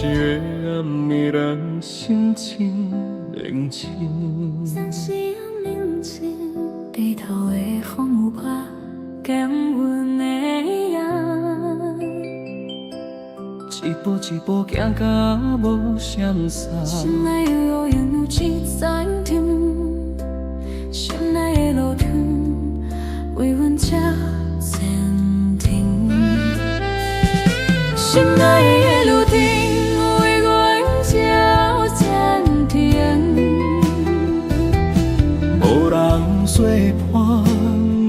时的暗暝，人心情冷清。三时暗冷清，低头的风有拍减阮的影。一步一步行到无闪散，心内有乌烟有一层天，心内的路程为阮才坚定。心内的路程为阮才坚定。无人作伴，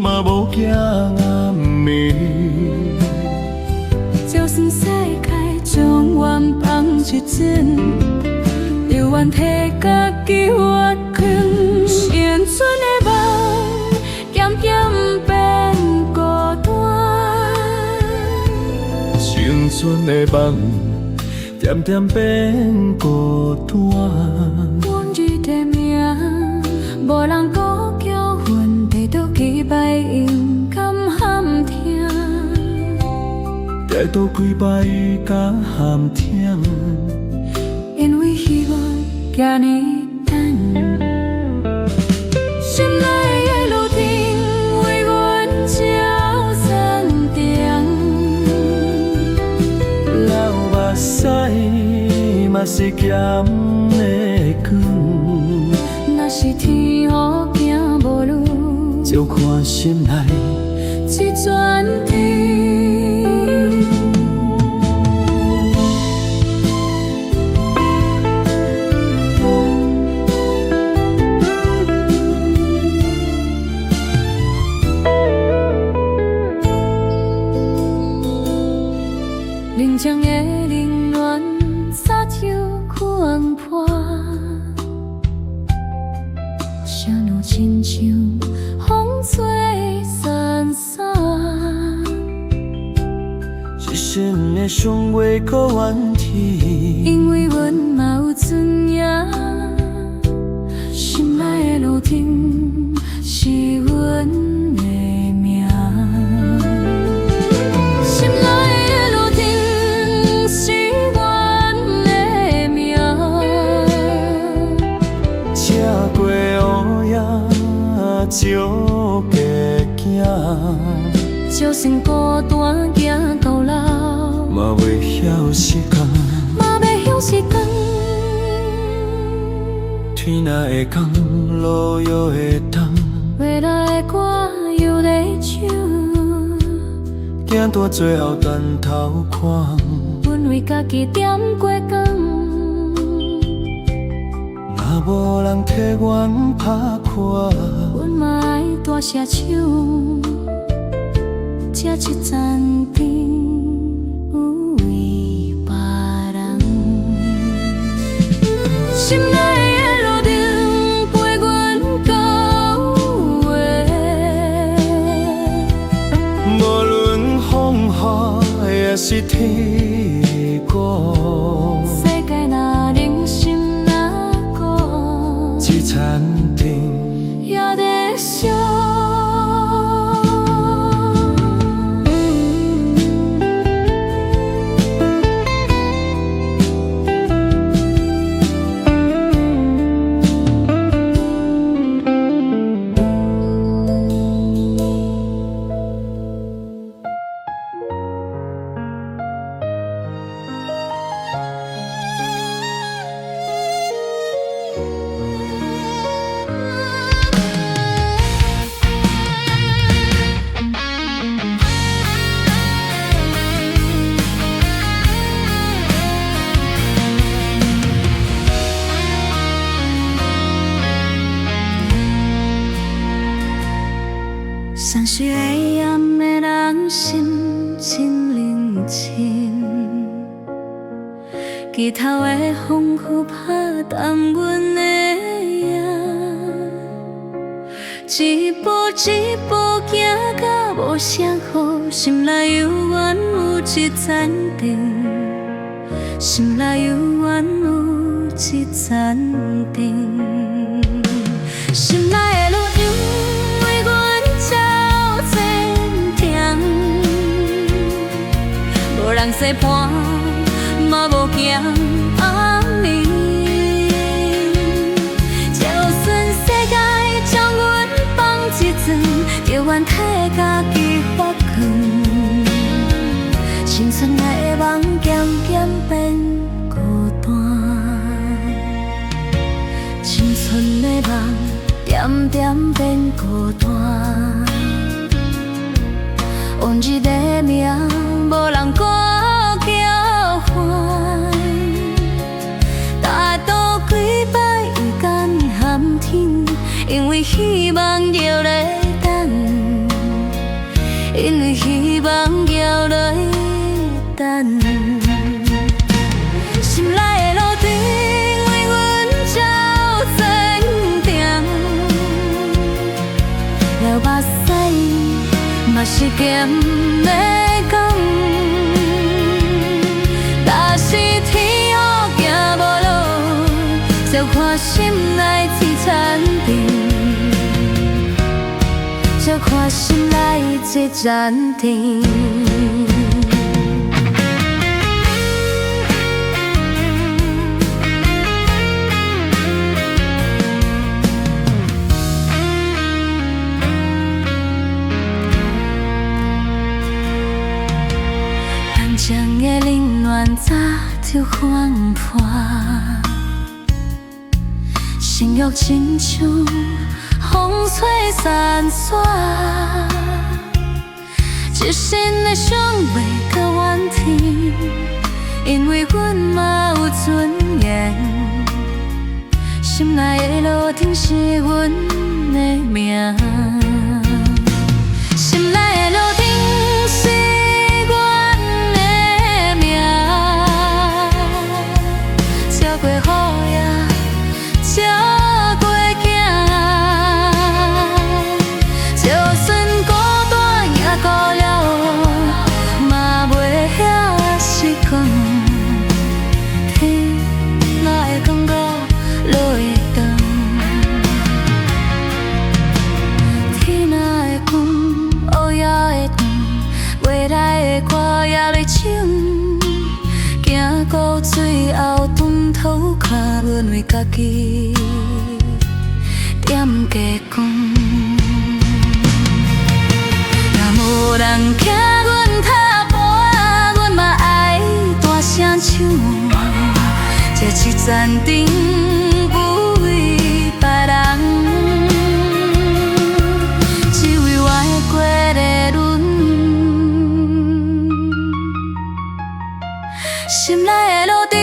嘛无惊暗暝。就算世界将阮放一阵，犹原替家己活困。生存的梦渐渐变孤单，青春的梦渐渐变孤单。阮日的名，无人顾叫阮地倒几摆勇敢喊疼。跌倒几摆甲喊疼，因为希望今日等。心内的路程为阮照山顶，流目屎嘛是咸的光。若是天雨行无路，照看心内一转天。冷江的冷暖，早就看破。谁人亲像风吹散散，一生的伤袂搁怨天。因为阮嘛有尊严。心内的路程是阮的命。心内的路程是阮的命。吃过乌夜，照家行，就算孤单行到老，嘛袂晓时间。嘛袂晓时间。天若会降，路又会冻。未来的歌又在唱，行到最后转头看，阮为家己点过工。若无人替阮拍看，阮嘛爱大声唱，这一盏灯有为别人。心内的路程陪阮到尾，无论风雨也是天光。世界若人心若孤，一盏灯也在想。三时黑暗的人心真冷清，枝头的风雨拍淡阮的影，一步一步行到无声雨，心内犹原有一盏灯，心内犹原有一盏灯，心内的路程为阮照前程，无人相伴，嘛满无行暗暝。就算世界将阮放一阵，叫阮替家己发光。青春内的梦渐渐变孤单，青春的梦点点变孤单。往日的名，无人顾叫唤。大道几摆伊敢喊天，因为希望摇来等，因为希望摇来等。心内的路程为阮照前程，流目屎嘛是咸的港。若是天黑行无路，就看心内这残灯，就看心内这盏灯。情的冷暖早就翻破，心欲亲像风吹散沙，一心的想袂到怨天，因为阮嘛有尊严，心内的路程是阮的命。心内的路程是过雨夜，照过行，就算孤单也孤了，嘛袂遐失控。天哪会讲到落会长，天哪会讲乌夜会长，未来的歌也在唱，行到最后。头壳阮为家己点加讲，若无人听阮踏步，阮嘛爱大声唱。这一盏灯不为别人，只为我的过的轮。心内的路程。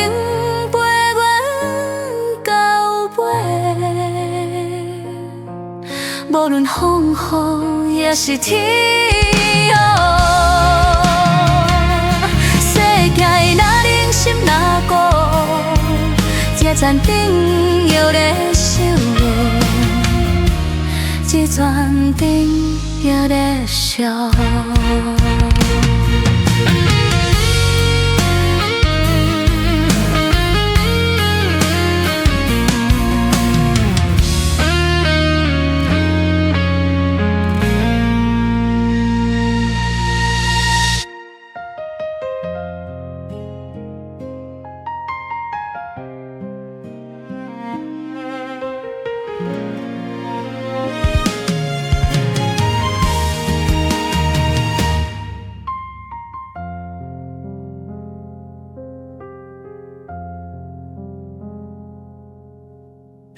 无论风雨也是天黑，世界若冷心若孤，这盏灯摇在烧，这盏灯摇在烧。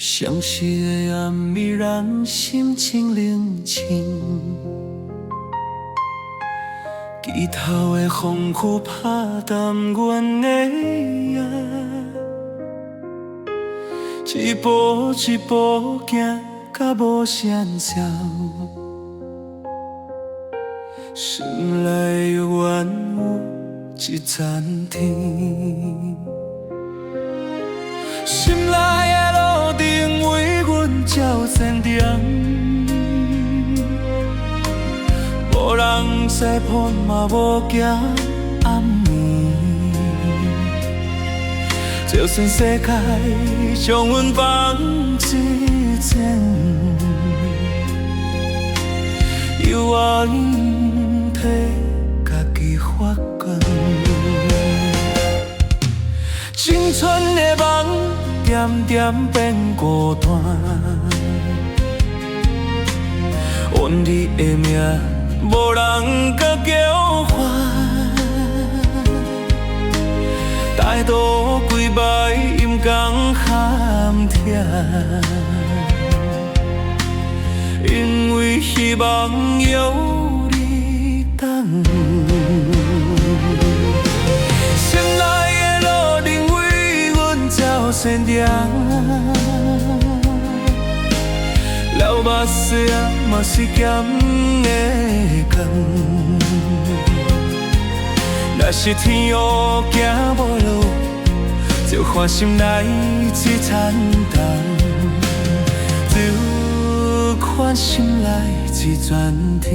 相识的暗暝让心情冷清，枝头的风雨拍淡阮的夜，一步一步行到无声笑，心内犹原有一盏灯，心内的路程为阮照前程，无人识破嘛无惊暗暝，就算世界将阮放一阵，犹原替家己发光。青春的梦渐渐变孤单，阮你的名无人搁叫唤，大渡几摆阴江喊疼，因为希望有你等。心内的路程为阮照闪亮，流目屎啊嘛是咸的光。若是天黑行无路，就看心内一残冬，就看心内一转天。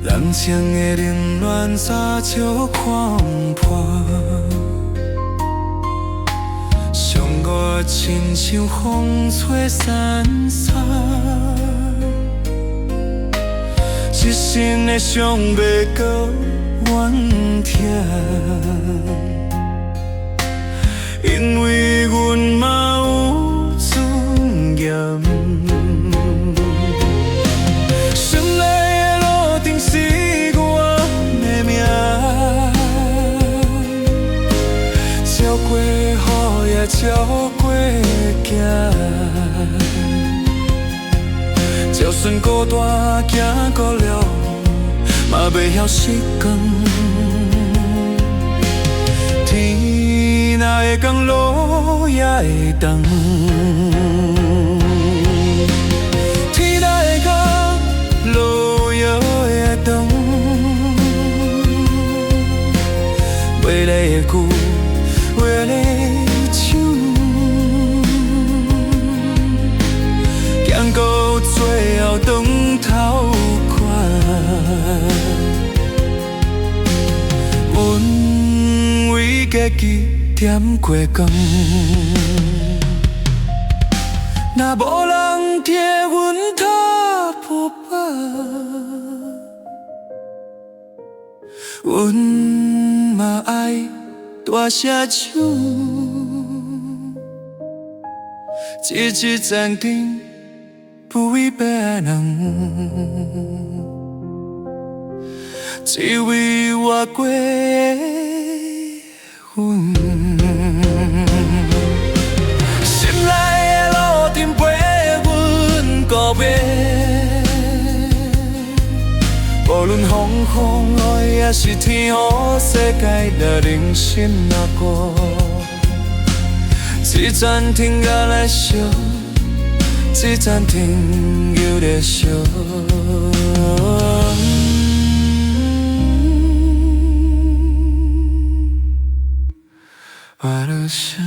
人生的冷暖早就看破，伤我亲像风吹散沙，一生的伤袂搁怨痛，因为阮嘛有尊严。照过行，就算孤单行过了，嘛袂晓失光。天若会降落也会长，天若会降落也会长。袂来的句，袂来。到最后回头看，阮为结局点过光，若无人替阮打抱把，阮嘛爱大声唱，一日暂停。不为别人，只为活过阮。心内的路程陪阮告别，无论风雨也是天黑，世界若人心若过，只暂停下来笑。只暂停又在笑，我的心。